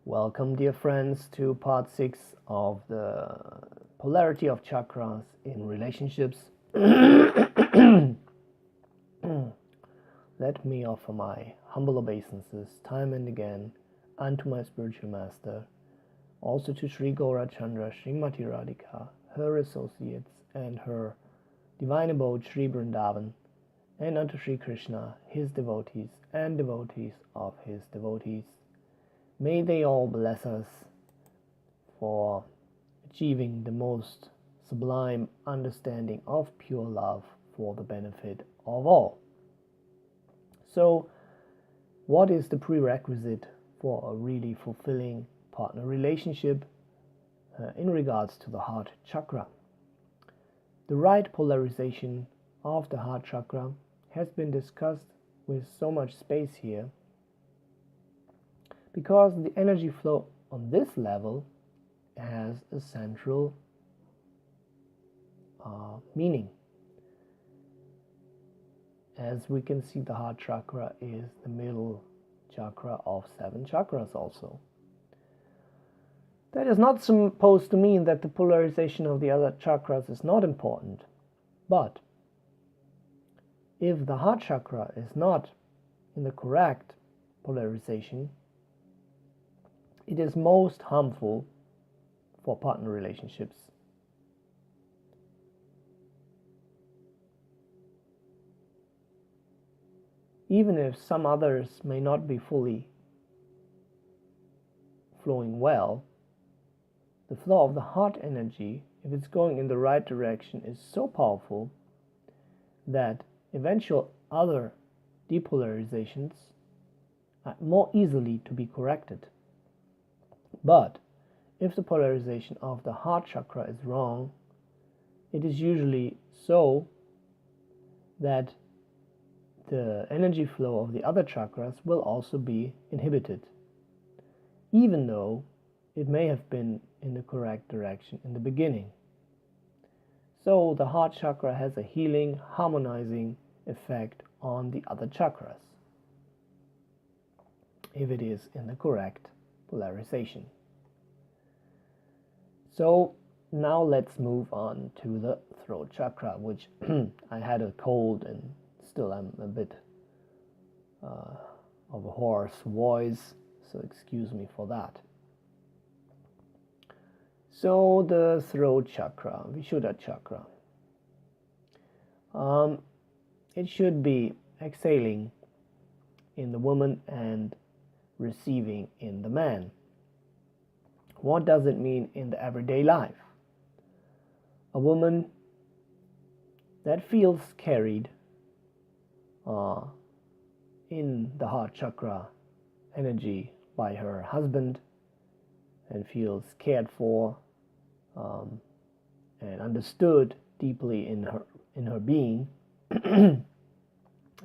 Welcome, dear friends, to part 6 of the polarity of chakras in relationships. Let me offer my humble obeisances time and again unto my spiritual master, also to Shri Gaurachandra, Srimati Radhika, her associates, and her divine abode Shri Vrindavan, and unto Shri Krishna, his devotees, and devotees of his devotees. May they all bless us for achieving the most sublime understanding of pure love for the benefit of all. So, what is the prerequisite for a really fulfilling partner relationship in regards to the heart chakra? The right polarization of the heart chakra has been discussed with so much space here, because the energy flow on this level has a central meaning. As we can see, the heart chakra is the middle chakra of 7 chakras also. That is not supposed to mean that the polarization of the other chakras is not important, but if the heart chakra is not in the correct polarization, it is most harmful for partner relationships. Even if some others may not be fully flowing well, the flow of the heart energy, if it's going in the right direction, is so powerful that eventual other depolarizations are more easily to be corrected. But if the polarization of the heart chakra is wrong, it is usually so that the energy flow of the other chakras will also be inhibited, even though it may have been in the correct direction in the beginning. So the heart chakra has a healing, harmonizing effect on the other chakras if it is in the correct polarization. So now let's move on to the throat chakra, which I had a cold and still I'm a bit of a hoarse voice, so excuse me for that. So the throat chakra, Vishuddha chakra, it should be exhaling in the woman and receiving in the man. What does it mean in the everyday life? A woman that feels carried in the heart chakra energy by her husband and feels cared for and understood deeply in her being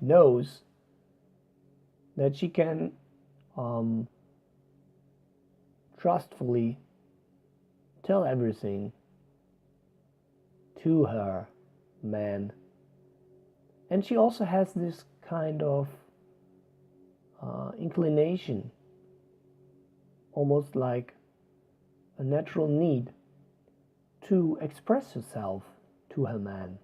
knows that she can trustfully tell everything to her man, and she also has this kind of inclination, almost like a natural need to express herself to her man,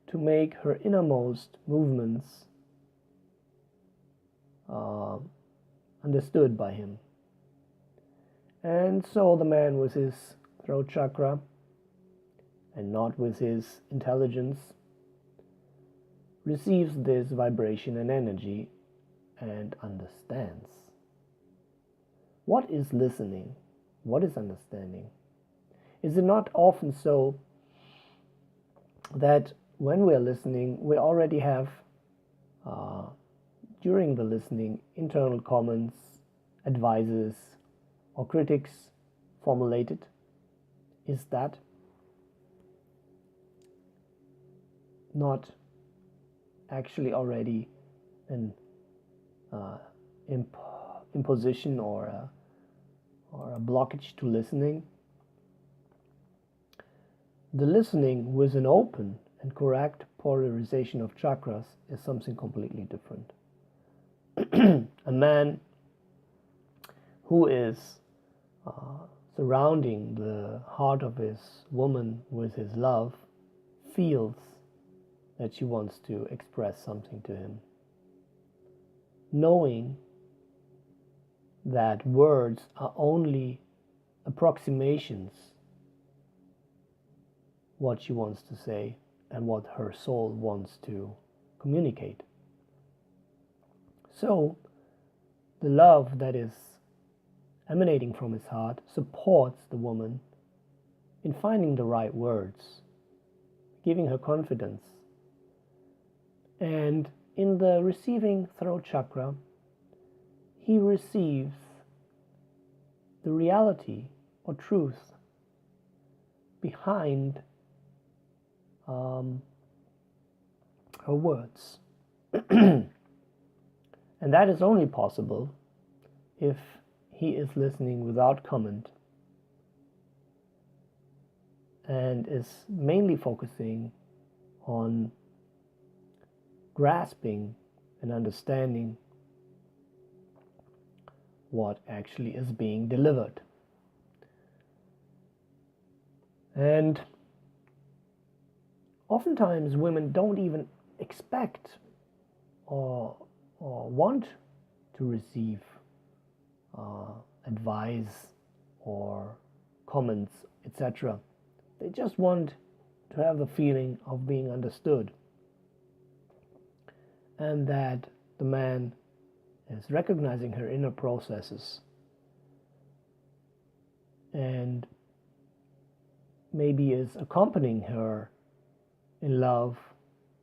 to make her innermost movements understood by him. And so the man with his throat chakra and not with his intelligence receives this vibration and energy and understands. What is listening? What is understanding? Is it not often so that when we are listening, we already have during the listening internal comments, advices, or critics formulated? Is that not actually already an imposition or a blockage to listening? The listening with an open and correct polarization of chakras is something completely different. A man who is surrounding the heart of his woman with his love, feels that she wants to express something to him, knowing that words are only approximations what she wants to say and what her soul wants to communicate. So the love that is emanating from his heart supports the woman in finding the right words, giving her confidence. And in the receiving throat chakra, he receives the reality or truth behind her words. And that is only possible if he is listening without comment and is mainly focusing on grasping and understanding what actually is being delivered. And oftentimes women don't even expect or want to receive advice or comments, etc. They just want to have the feeling of being understood, and that the man is recognizing her inner processes and maybe is accompanying her in love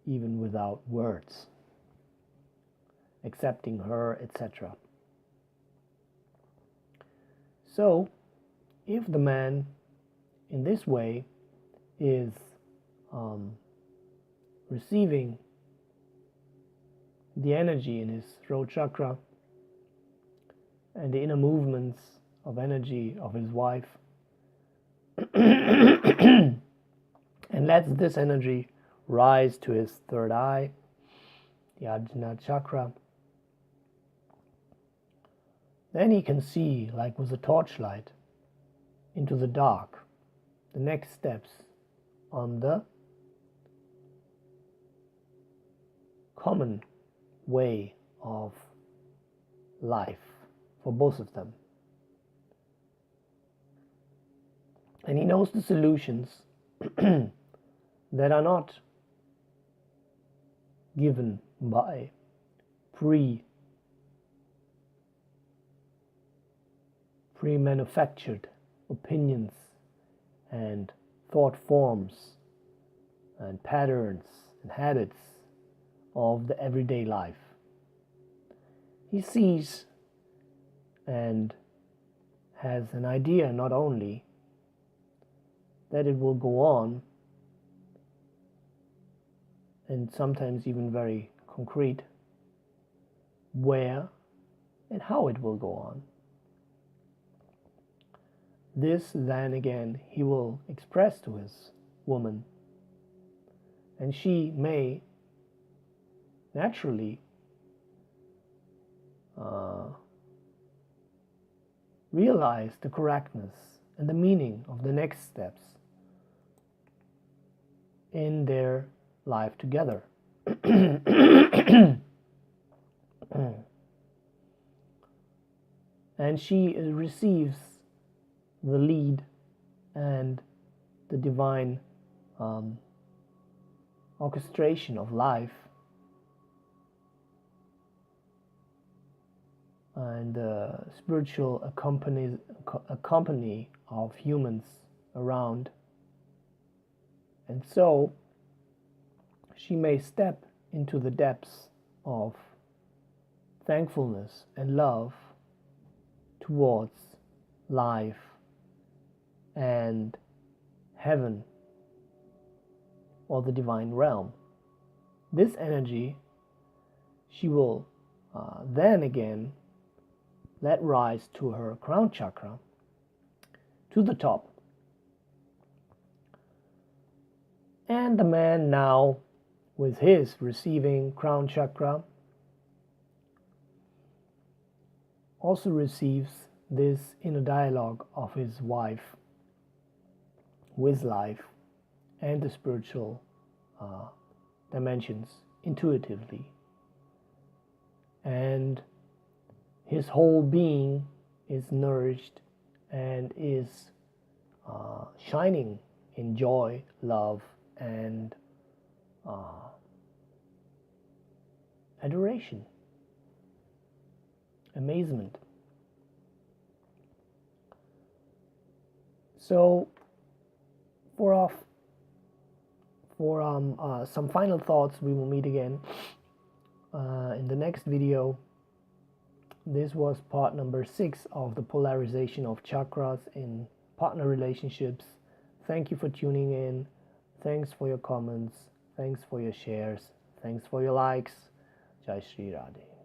even without words, accepting her, etc. So if the man in this way is receiving the energy in his throat chakra and the inner movements of energy of his wife and lets this energy rise to his third eye, the Ajna chakra, then he can see, like with a torchlight, into the dark, the next steps on the common way of life for both of them. And he knows the solutions that are not given by pre-manufactured opinions and thought forms and patterns and habits of the everyday life. He sees and has an idea not only that it will go on, and sometimes even very concrete, where and how it will go on. This then again he will express to his woman, and she may naturally realize the correctness and the meaning of the next steps in their life together. And she receives the lead and the divine orchestration of life and the spiritual accompany of humans around. And so she may step into the depths of thankfulness and love towards life and heaven or the divine realm. This energy she will then again let rise to her crown chakra, to the top. And the man now, with his receiving crown chakra, also receives this inner dialogue of his wife with life and the spiritual dimensions intuitively, and his whole being is nourished and is shining in joy, love, and adoration, amazement. So for some final thoughts, we will meet again in the next video. This was part number 6 of the polarization of chakras in partner relationships. Thank you for tuning in. Thanks for your comments. Thanks for your shares. Thanks for your likes. Jai Shri Radhe.